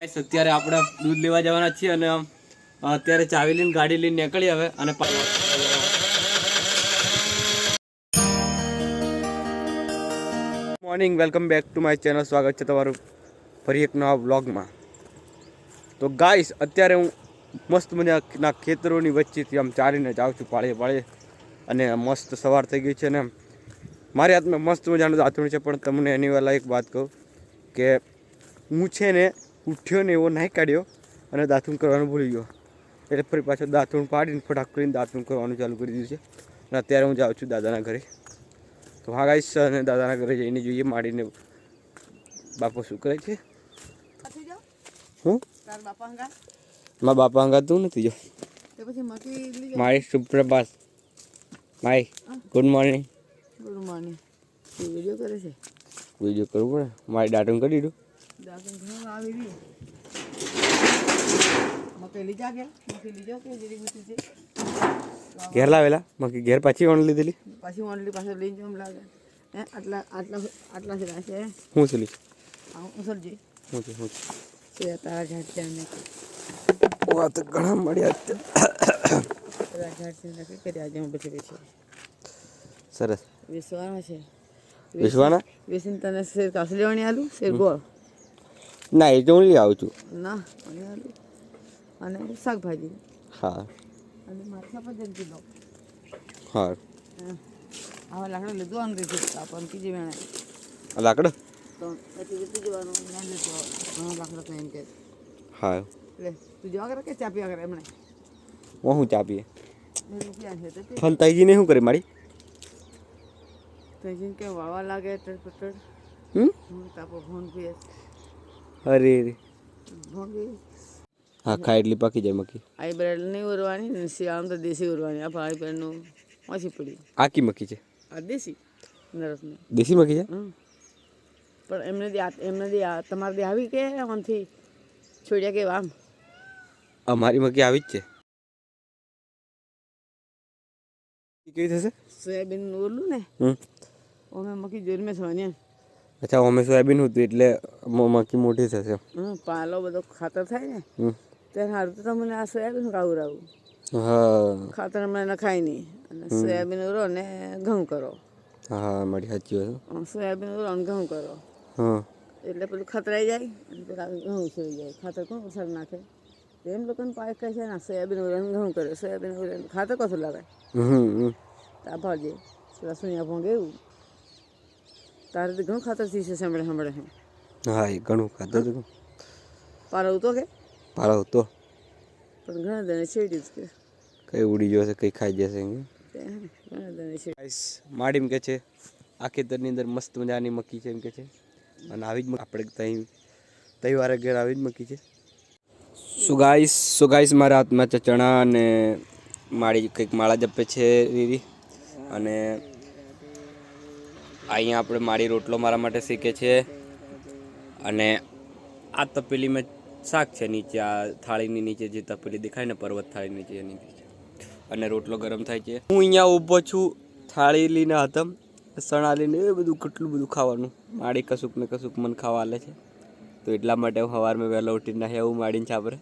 અત્યારે આપણે દૂધ લેવા જવાના છીએ અને અત્યારે ચાવી લઈને ગાડી લઈને નીકળી હવે અને morning welcome back to my channel. સ્વાગત છે તમારું ફરી એક નવા વ્લોગમાં. તો ગાઈસ અત્યારે હું મસ્ત મજાના ખેતરોની વચ્ચેથી આમ ચાલીને જાઉં છું પાળે અને મસ્ત સવાર થઈ ગઈ છે ને મારી હાથમાં મસ્ત મજાનું દાંતણ છે. પણ તમને એની પહેલાં એક વાત કહું કે હું છે ને ઉઠ્યો ને એવો નાહી કાઢ્યો અને દાંતણ કરવાનું ભૂલી ગયો એટલે ફરી પાછો દાંતણ પાડીને ફટાક કરીને દાંતણ કરવાનું ચાલુ કરી દીધું છે. અને અત્યારે હું જાઉં છું દાદાના ઘરે. તો હા ગાઈસ, અને દાદાના ઘરે જઈને જોઈએ માડીને બાપો શું કરે છે. હું મારા બાપા હંગા તું નથી જો મારી સુપ્રભાત my good morning. Good morning. Video કરે છે. વિડીયો કરવું પડે. મારી દાંતણ કરી દીધું. દાંતણ ઘણું આવી રહ્યું. મકઈ લીધા કે મકઈ લીધો કે જેરી ગુતી છે ઘેર લાવેલા મકી ઘેર પાછી ઓણ લીધેલી પાછી ઓનલી પાસે લઈને જમ લાગે હે આટલા છે છે હું છે હું સરજી હું છે તે તારા ઘાટ છે ને ઓ તો ઘણા મળ્યા છે. તારા ઘાટ છે ને કે આજે હું બેઠી છે. સરસ. વિશ્વાના છે વિશ્વાના વિશ્ન તને શેર કાસી લેવાની આલુ શેર ગોળ ના એ તો હું લઈ આવું છું. ના અને આલુ અને શાકભાજી. હા અને માથા પર જન કિલો. હા આવા લાકડા લીધું આમ રીતે આપણ કીજી વેણે લાકડો તો એથી જતું જવાનું ના લેતો ઘણા લાકડા તો એમ કે હા એટલે તું જવા કરે કે ચા પીવા કરે એમણે હું ચા પીએ રૂપિયા છે તો ફોન તાઈજીને શું કરી મારી તજીન કે વાવા લાગે ટટપટ હું તાપો ફોન પીએ અરે ફોન પીએ હા ખાય એટલી પાકી જાય મકી. આઈ બ્રેડ નહીં ઉરવાની ને શિયાળામાં તો દેશી ઉરવાની આ આઈ બ્રેડનું ઓછી પડી આકી મકી છે આ દેશી નરસની દેશી મકી છે. પણ એમને તમારે દે આવી કે આમથી છોડ્યા કે આમ અમારી મકી આવી જ છે. કેવી થશે સોયાબીન ઓલું ને અમે મકી જોરમાં થવાની. અચ્છા અમે સોયાબીન હતું એટલે મકી મોટી થશે. પાલો બધો ખાતર થાય ને ત્યારે સારું તો તમને આ સોયાબીન કાવું રાવું. હા ખાતર હમણાં નખાય નહીં અને સોયાબીન ઉરો ને ઘઉં કરો. હા મારી સાચી વાત. સોયાબીન ઉરો ને ઘઉં કરો હા એટલે પેલું ખતરાઈ જાય અને પેલા ઘઉં સોઈ જાય. ખાતર કોણ અસર નાખે એમ લોકોને પાક કહે છે ને સોયાબીન ઉરણ ઘઉં કરે સોયાબીન ઉરણ ખાતર કશું લાગે તા ભાજે પેલા સુનિયા ભોંગે એવું તારે તો ઘણું ખાતર થઈ છે સાંભળે હા એ ઘણું ખાતર પારો તો કે પારો તો પણ ઘણા દણે છેડી જ કે કઈ ઉડી જશે કઈ ખાઈ જશે. ઘણા દણે છેડી માડીમ કે છે આ ખેતરની અંદર મસ્ત મજાની મકી છે એમ કે છે અને આવી જ આપણે તઈ વારે ઘેર આવી જ મકી છે. સો ગાઈસ મારા હાથમાં છે ચણા અને માળી કંઈક માળા જપે છે રીરી અને અહીંયા આપણે માળી રોટલો મારા માટે શીખે છે અને આ તપેલીમાં શાક છે નીચે આ થાળીની નીચે જે તપેલી દેખાય ને પર્વત થાળી નીચે એની નીચે અને રોટલો ગરમ થાય છે. હું અહીંયા ઊભો છું થાળી લઈને હતા સણા લઈને એ બધું કેટલું બધું ખાવાનું માળી કશુંક ને કશુંક મને ખાવા આલે છે. તો એટલા માટે હું સવારમાં વહેલો ઉઠીને નાહી આવું માડીને છાપરે.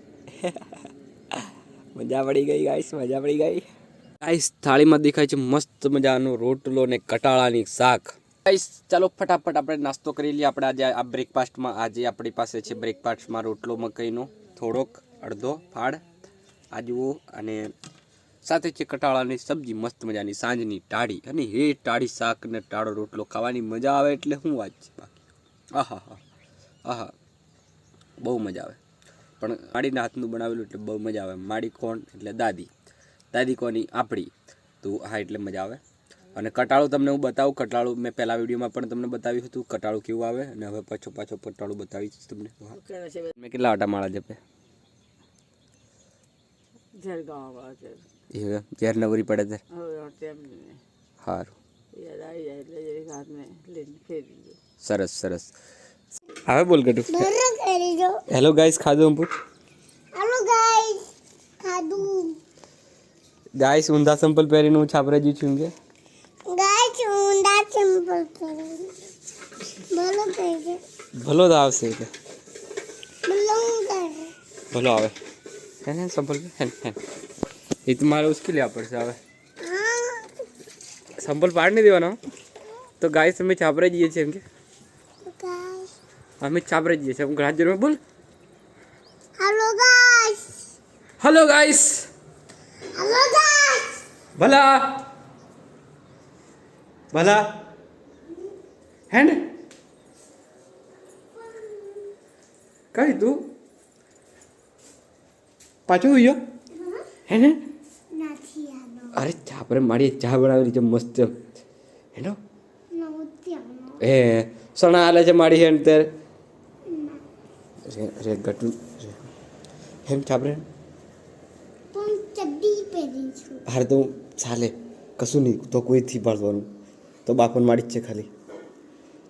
મજા પડી ગઈ ગાઈસ, મજા પડી ગઈ ગાઈસ. થાળીમાં દેખાય છે મસ્ત મજાનો રોટલો ને કટાળાની શાક. ગાઈસ ચાલો ફટાફટ આપણે નાસ્તો કરી લઈએ. આપણે આજે આ બ્રેકફાસ્ટમાં આજે આપણી પાસે છે બ્રેકફાસ્ટમાં રોટલો મકાઈનો થોડોક અડધો ફાળ આ જુઓ અને સાથે છે કટાળાની સબ્જી મસ્ત મજાની સાંજની ટાળી અને એ ટાળી શાક ને ટાળો રોટલો ખાવાની મજા આવે એટલે શું વાત છે બાકી. આહા હા આહા બહુ મજા આવે. પણ માડીના હાથનું બનાવેલું એટલે બહુ મજા આવે. માડી કોણ એટલે દાદી કોની આપણી તો હા એટલે મજા આવે. અને કટાળું તમને હું બતાવું. કટાળું મેં પહેલા વિડીયોમાં પણ તમને બતાવ્યું હતું કટાળું કેવું આવે અને હવે પાછો કટાળું બતાવીશ તમને. મેં કેટલા આટા માળા જપે જ્યારે નવરી પડે ત્યારે સારું સરસ સરસ. હવે બોલ કટુ હેલો ગાઈસ ખાધું હું પૂછ ગાઈસ ઊંધા સંપલ પહેરીને હું છાપરે જી છું કે ભલો તો આવશે કે ભલો આવે હે સંભલ હે એ તો મારે ઉશ્કેલ લેવા પડશે હવે સંભલ પાડ નહીં દેવાનો તો ગાય અમે છાપરે જઈએ છીએ એમ કે અમે છાપરે જઈએ છીએ ગ્રાજ્ય બોલ હેલો ગાઈસ ભલા ભલા હેન્ડ કઈ તું પાછું ગયો હે ને અરે ચા પર મારી ચા બનાવેલી છે મસ્ત હેનો એ સણા આલે છે મારી હેન્ડ તેર રે ગટુ હેમ ચાપરે હાર તો ચાલે કશું નહીં તો કોઈથી પાડવાનું તો બાપન મારી જ છે ખાલી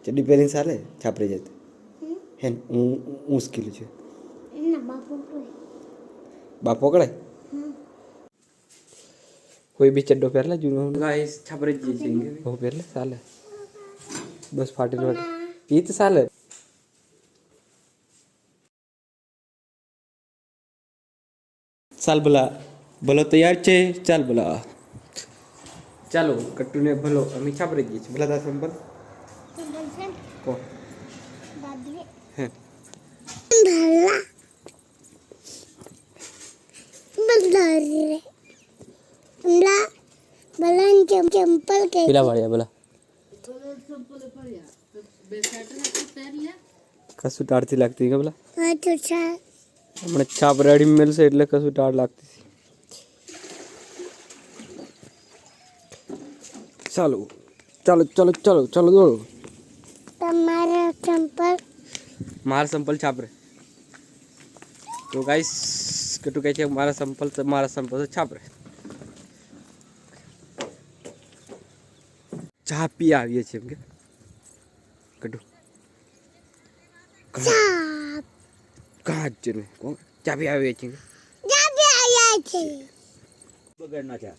ચડ્ડી પહેરીને ચાલે છાપરે જાય હેન હું મુશ્કેલી છે બાપ પકડાય કોઈ બી ચડ્ડો પહેરલા જૂનો ગાઈસ છાપરે જઈએ છીએ બહુ પહેરલે ચાલે બસ ફાટેલ વાટે એ તો ચાલે ચાલ ભલા ભલો તૈયાર છે ચાલ ભલા ચાલો કટ્ટુને ભલો અમે છાપરે જઈએ છીએ ભલા તા સંભલ કો હે પેલા વાળ્યા બોલા કશું ટાળથી લાગતી કે બોલા હમણાં છાપ રેડી મળશે એટલે કશું ટાળ લાગતી ચાલો ચાલો ચાલો ચાલો ચાલો દોડો તમારા ચંપલ મારા સંપલ છાપરે તો ગાઈસ કેટલું કહે છે મારા સંપલ છાપરે ચા પી આવીએ છીએ એમ કે કટું કાં જ ને ચા પી આવીએ છીએ બગડના ચા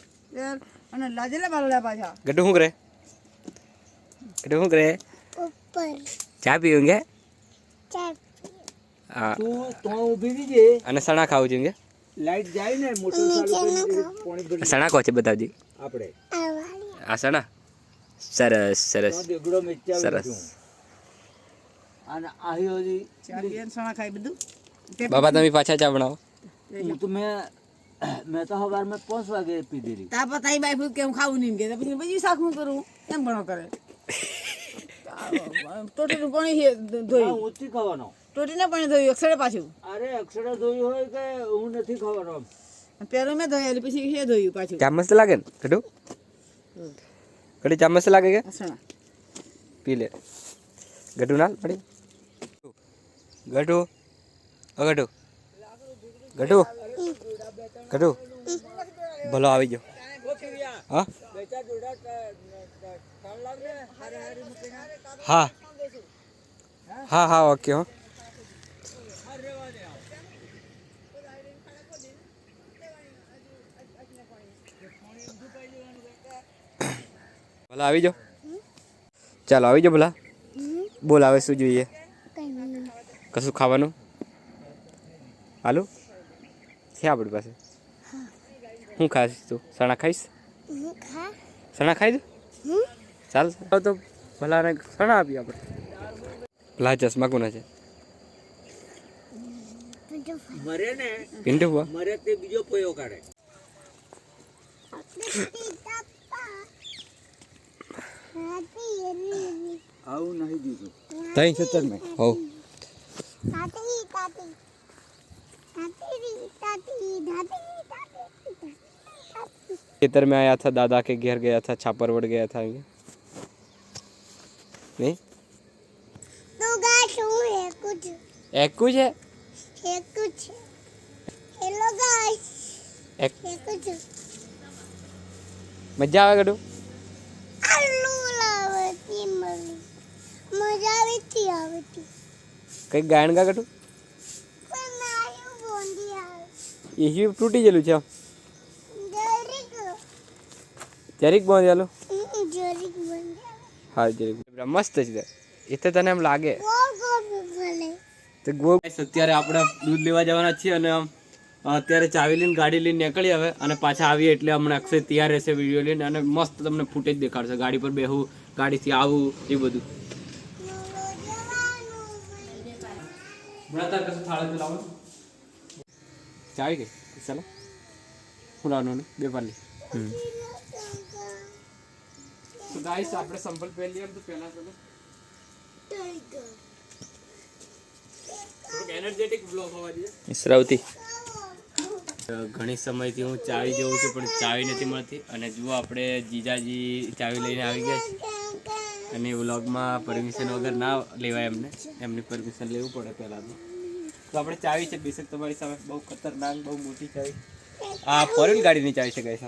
અને લાજેલા બાલડા પાછા ગટુ શું કરે ગટુ શું કરે ઉપર ચા પીવું ચાપ હા તું તો ઊભી દીજે અને સણા ખાવું છે લાઈટ જાય ને મોટર ચાલુ કરી પાણી ભરી સણા કહો છે બતાવજી આપણે આવાળી આ સણા સરસ સરસ તો દેગડો મેચાવી સરસ છું અને આહી ચાર બેન સણા ખાઈ બધું બાબા તમે પાછા ચા બનાવો હું તો મેં તો સવાર મેં 5 વાગે પી દીધી તા પતાઈ બાઈ ફૂટ કેમ ખાવું નહીં કે પછી બીજી શાક નું કરું કેમ ભણો કરે ટોટીનું પાણી ધોયું ઓછી ખાવાનો ટોટીને પાણી ધોયું અક્ષરે પાછું અરે અક્ષરે ધોયું હોય કે હું નથી ખાવાનો પેલું મેં ધોયેલું પછી એ ધોયું પાછું ચા મસ્ત લાગે ને ગટુ ગટુ ચા મસ્ત લાગે કે હસણા પી લે ગટુ ના પડી ગટુ ગટુ ગટુ ગટુ ભલો આવી ગયો હા હા હા હા ઓકે હો ભલા આવી જાઓ ચાલો આવી જાઓ ભલા બોલ આવે શું જોઈએ કશું ખાવાનું હાલો છે આપણી પાસે શું ખાઈશ તું સણા ખાઈશ સણા ખાઈ દઉં ચાલ તો ભલાને સણા આપીએ આપણે ભલા ચશ્મા કોના છે મરે ને પિન્ટુ હુઆ મરે તે બીજો પોયો કાઢે આવું નહીં દીધું તઈ છે તર મેં હો खेतर में आया था दादा के घर गया था छापरवड़ गया था नहीं तो गाइस हूं है कुछ एक कुछ है हेलो गाइस एक ये कुछ मजा आवे गडू आलू लावती मजा आवती कई गायन का गडू પણ નાયું બોંધી આવે ये टूटी जलू છે जरीक बोंद जालो જરીક બોંધી આવે हाँ जरीक मस्त है इतने तने हम लागे ગોળ ગોળ ભલે તો અત્યારે આપણે દૂધ લેવા જવાના છીએ અને અત્યારે ચાવી લઈને ગાડી લઈને નીકળી હવે અને પાછા આવીએ એટલે હમણાં અક્ષય તૈયાર રહેશે વિડીયો લઈને અને મસ્ત તમને ફૂટેજ દેખાડશે ગાડી પર બેહું ગાડીથી આવું એ બધું. તાર કશું થાળે લાવવાનું ચાવી ગઈ ચાલો હું લાવવાનું બે પાલી. તો ગાઈસ આપણે સંપલ પહેરી લઈએ તો પહેલા થોડુંક એનર્જેટિક બ્લોગ હોવા જોઈએ. શ્રાવતી ઘણી સમયથી હું ચાવી જોઉં છું પણ ચાવી નથી મળતી અને જુઓ આપણે જીજાજી ચાવી લઈને આવી ગયા છે અને વ્લોગમાં પરમિશન વગર ના લેવાય એમની પરમિશન લેવું પડે પહેલાં તો આપણે ચાવી છે બેશક તમારી સામે બહુ ખતરનાક બહુ મોટી ચાવી આ ફોરેન ગાડીની ચાવી છે ગાઈસ.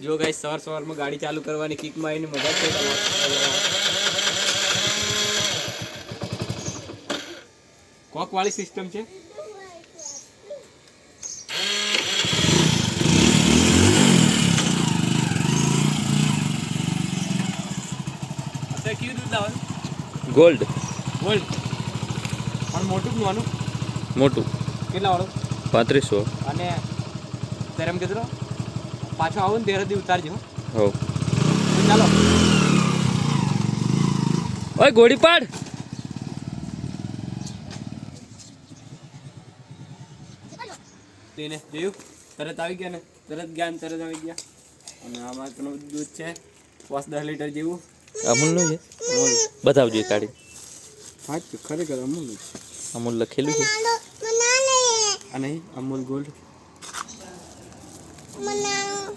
જો ગાઈસ સવારમાં ગાડી ચાલુ કરવાની કિકમાં આવીને મજા છે. કોક વાળી સિસ્ટમ છે. કેવું દૂધ લાવવાનું? ગોલ્ડ પણ મોટું નાનું મોટું કેટલા વાળું? 3500 અને ત્યારે એમ કીધું પાછો આવો ને ત્યારે ઉતારજો. હો ચાલો ઓય ઘોડી પાડ. તેને જોયું તરત આવી ગયા ને તરત આવી ગયા અને આમાં ઘણું દૂધ છે 5-10 લીટર જેવું. અમૂલનું છે બતાવજો કાઢી. હા ખરેખર અમૂલનું છે. અમૂલ લખેલું છે આ નહીં અમૂલ ગોલ્ડ.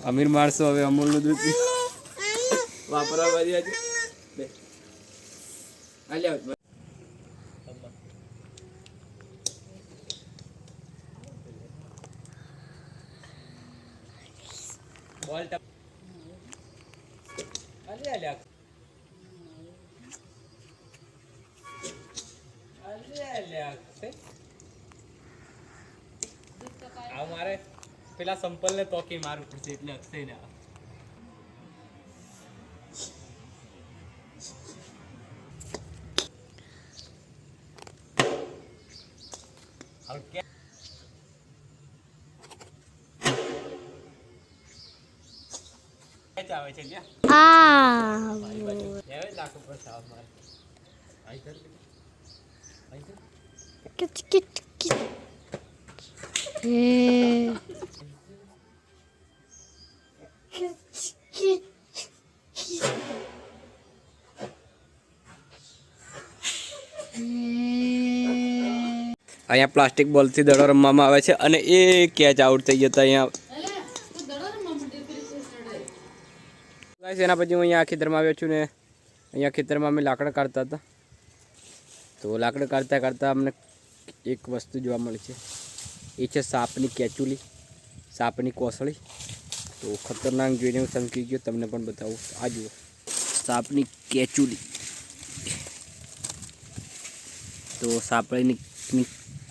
અમીર માણસો હવે અમૂલનું દૂધ વાપરવા બાજી આજે મારે પેલા સંપલ ને તોકી મારવું પડશે એટલે અક્ષય ને આવે છે અહીંયા પ્લાસ્ટિક બોલથી દડો રમવામાં આવે છે અને એ કેચ આઉટ થઈ જતા અહીંયા. એના પછી હું અહીંયા ખેતરમાં આવ્યો છું ને અહીંયા ખેતરમાં અમે લાકડા કાઢતા હતા તો લાકડા કાઢતા કાઢતા અમને એક વસ્તુ જોવા મળી છે એ છે સાપની કેચુલી સાપની કોસળી. તો ખતરનાક જોઈને હું સમજી ગયો તમને પણ બતાવું. આ જુઓ સાપની કેચુલી. તો સાપડીની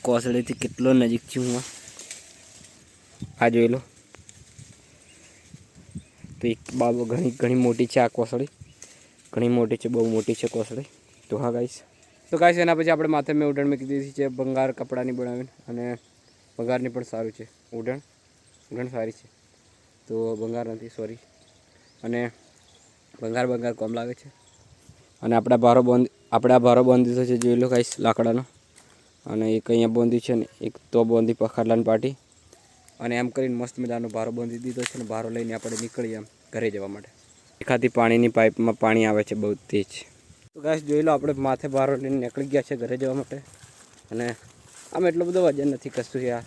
કોસળીથી કેટલો નજીક છું હું આ જોઈ લો. તો એક બાબો ઘણી મોટી છે આ કોસળી ઘણી મોટી છે બહુ મોટી છે કોસળી. તો હા ગાઈસ એના પછી આપણે માથે મેં ઉડણ મૂકી દીધી છે ભંગાર કપડાની બનાવીને અને ભંગારની પણ સારું છે ઉડણ સારી છે તો ભંગાર નથી સોરી અને ભંગાર કોમ લાગે છે. અને આપણે આ ભારો બાંધી દીધો છે જોઈ લો ગાઈસ લાકડાનો અને એક અહીંયા બાંધી છે ને એક તો બાંધી પખાડલાની પાટી અને એમ કરીને મસ્ત મજાનો ભારો બાંધી દીધો છે ને ભારો લઈને આપણે નીકળીએ એમ ઘરે જવા માટે. એખાદી પાણીની પાઇપમાં પાણી આવે છે બહુ તેજ. તો ગાઈસ જોઈ લો આપણે માથે ભારો લઈને નીકળી ગયા છે ઘરે જવા માટે અને આમ એટલો બધો વજન નથી કશું યાર.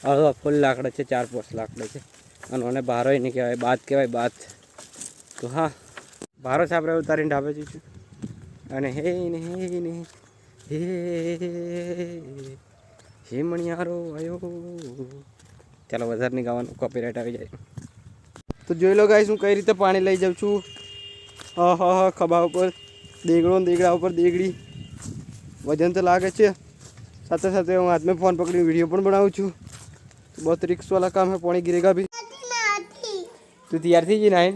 હળવા ફૂલ લાકડા છે 4-5 લાકડા છે અને મને ભારો નહીં કહેવાય બાત કહેવાય બાત. તો હા ભારો છે આપણે ઉતારીને ઢાબે જઈશું અને હે મણિયારો આવ્યો. ચાલો વધારે નહીં ગાવાનું કોપીરાઇટ આવી જાય. તો જોઈ લો ગાઈસ હું કઈ રીતે પાણી લઈ જાઉં છું. હા ખભા ઉપર દેગડા ઉપર દેગડી વજન તો લાગે છે સાથે સાથે હું હાથમાં ફોન પકડીને વિડીયો પણ બનાવું છું. તો બહુ रिक्स वाला काम है पानी गिरेगा भी. તું તૈયાર થઈ ગઈ નાઈન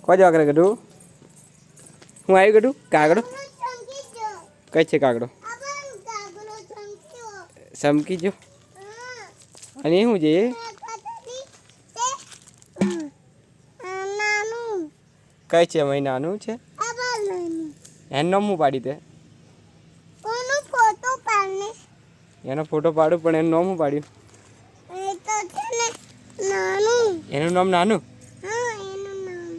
કોઈ જવા કરે ગઢું હું આવી ગઢું કાગડો કઈ છે કાગડો? આપણ કાગડો ચમક્યો. સમકી જો. હા. અને એ શું છે એ? કાતરી તે નાનું કઈ છે મહિનાનું છે? આપણ નાનું. એનું નામ હું પાડી તે? કોનો ફોટો પાડને? એનો ફોટો પાડું પણ એનું નામ હું પાડ્યું? એ તો છે ને નાનું. એનું નામ નાનું? હા એનું નામ.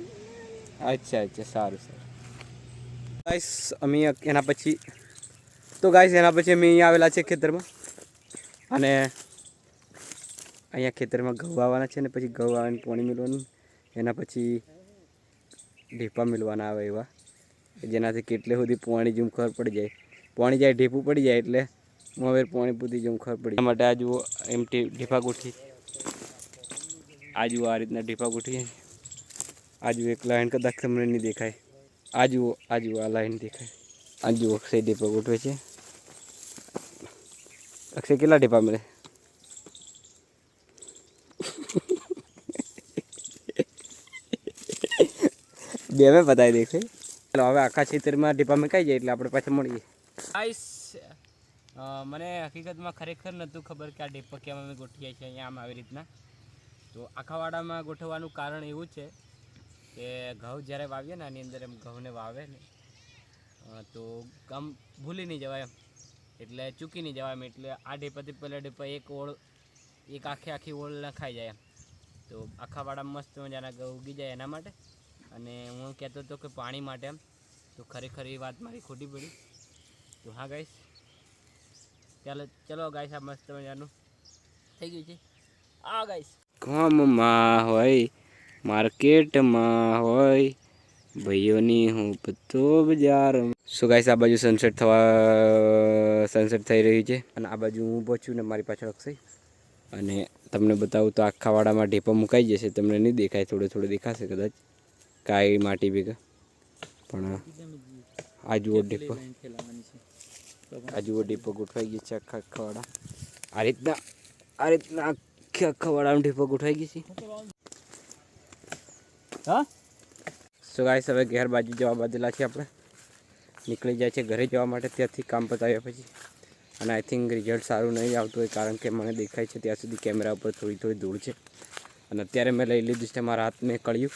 અચ્છા અચ્છા સારું સારું ગાઈસ અમે એના પછી એના પછી અમે અહીંયા આવેલા છે ખેતરમાં અને અહીંયા ખેતરમાં ઘઉં વાવવાના છે ને પછી ઘઉં વાવીને પાણી મેળવાનું એના પછી ઢીપા મેળવાના આવે એવા જેનાથી કેટલે સુધી પાણી જેમ ખબર પડી જાય પાણી જાય ઢીપું પડી જાય એટલે હવે પાણી પૂરી જેમ ખબર પડી જાય માટે આ જુઓ એમ ઢીપા ગોઠવી આ જુઓ આ રીતના ઢીપા ગોઠવી આ જુઓ એક લાઈન કદાચ તમને નહીં દેખાય આ જુઓ આ લાઈન દેખાય આ જુઓ અક્ષય ઢીપા ગોઠવે છે અક્ષય કેટલા ઢીપા મળે બે મેં બતાવી દેખે ચાલો હવે આખા ખેતરમાં ઢીપા મેકાઈ જાય એટલે આપણે પાછા મળીએ ગાઈસ મને હકીકતમાં ખરેખર નહોતું ખબર કે આ ઢીપા કેમ અમે ગોઠવીએ છીએ અહીંયા આમ આવી રીતના તો આખા વાડામાં ગોઠવવાનું કારણ એવું છે કે ઘઉં જ્યારે વાવીએ ને આની અંદર એમ ઘઉંને વાવે ને તો કામ ભૂલી નહીં જવાય એમ એટલે ચૂકી નહીં જવાય એમ એટલે આ ઢીપાથી પહેલાં ઢીપા એક આખી ઓળ નખાઈ જાય એમ તો આખા વાડામાં મસ્ત મજાના ઘઉં ઉગી જાય એના માટે અને હું કહેતો હતો કે પાણી માટે એમ તો ખરેખર એ વાત મારી ખોટી પડી તો હા ગાઈસ ચલો ગાઈસ આ મસ્ત મજાનું થઈ ગયું છે આ ગાઈસ ગામમાં હોય માર્કેટમાં હોય ભાઈઓની હું પત્તો બજાર સો ગાઈસ આ બાજુ સનસેટ થઈ રહ્યું છે અને આ બાજુ હું પહોંચ્યું ને મારી પાછળ અક્ષય અને તમને બતાવું તો આખા વાડામાં ઢેપા મુકાઈ જશે તમને નહીં દેખાય થોડો દેખાશે કદાચ કાંઈ માટી ભેગા પણ આ જુઓ ઢેપો ગોઠવાઈ ગઈ છે આખા વાડા આ રીતના આખા વાડામાં ઢેપો ગોઠવાઈ ગઈ છે હા સો ગાઈસ હવે ઘેર બાજુ જવા બાંધેલા છે આપણે નીકળી જાય છે ઘરે જવા માટે ત્યાંથી કામ પતાવ્યા પછી અને આઈ થિંક રિઝલ્ટ સારું નહીં આવતું હોય કારણ કે મને દેખાય છે ત્યાં સુધી કેમેરા ઉપર થોડી ધૂળ છે અને અત્યારે મેં લઈ લીધું છે મારા હાથને કળિયું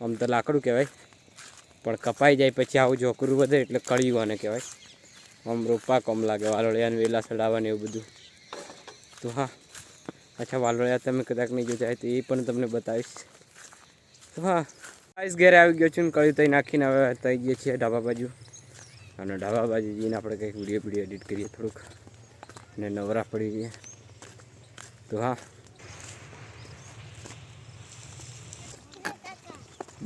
આમ તો લાકડું કહેવાય પણ કપાઈ જાય પછી આવું ઝોકરું વધે એટલે કળિયું આને કહેવાય આમ રોપા કમ લાગે વાલોળિયાને વેલા ચડાવવાને એવું બધું તો હા અચ્છા વાલોળિયા તમે કદાચ નહીં જોતા તો એ પણ તમને બતાવીશ તો હા ગાઈસ ઘરે આવી ગયો છું ને કળિયું તઈ નાખીને હવે થઈ ગઈએ છીએ ઢાબા બાજુ અને ઢાબા બાજુ જઈને આપણે કંઈક વિડીયો એડિટ કરીએ થોડુંક અને નવરા પડી ગઈએ તો હા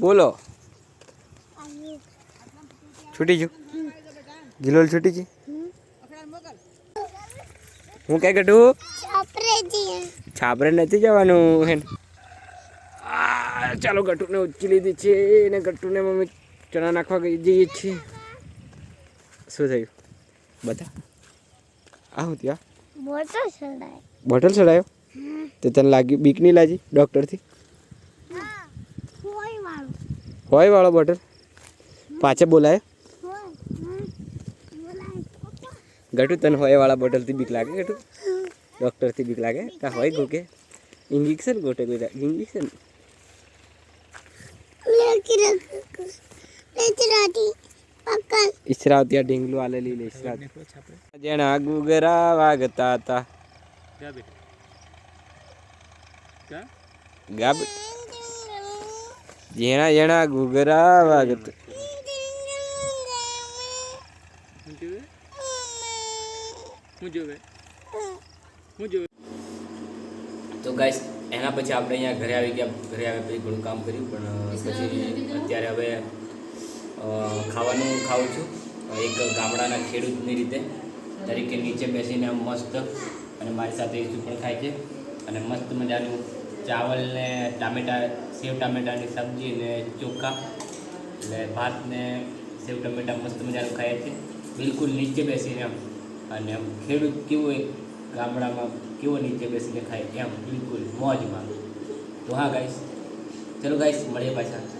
બોલો છૂટી ગયું ગિલોલ છૂટી ગઈ હું કઈ ગઢું છાપરે નથી જવાનું હે ચાલો ગટુને ઉચકી લીધી છે ને ગટુને મમ્મી ચણા નાખવા જઈએ છીએ શું થયું બધા આવું ત્યાં બોટલ ચડાયો તે તને લાગ્યું બીક નહીં લાગી ડૉક્ટરથી હોય વાળો બોટલ પાછે બોલાય ગટુ તને હોય વાળા બોટલથી બીક લાગે ગટુ ડૉક્ટરથી બીક લાગે કા હોય ગોકે ઇન્જેક્શન ગોટે કોઈ ઇન્જેક્શન ઈસરાવ ત્યાં ઢીંગલું આલેલી લે ઈસરાવ જેણા ગુગરા વાગતા હતા ગાબ જેણા ગુગરા વાગતા તો ગાઈસ એના પછી આપણે અહીંયા ઘરે આવી ગયા ઘરે આવ્યા પછી ઘણું કામ કર્યું પણ પછી અત્યારે હવે ખાવાનું ખાઉં છું એક ગામડાના ખેડૂતની રીતે તરીકે નીચે બેસીને મસ્ત અને મારી સાથે ઈસુ પણ ખાય છે અને મસ્ત મજાનું ચાવલ ને ટામેટા સેવ ટામેટાની સબ્જી ને ચોખા એટલે ભાત ને સેવ ટામેટા મસ્ત મજાનું ખાય છે બિલકુલ નીચે બેસીને એમ અને ખેડૂત કેવો એક ગામડામાં કેવો નીચે બેસીને ખાય એમ બિલકુલ મોજમાં તો હા ગાઈસ ચલો ગાઈસ મળીએ પાછા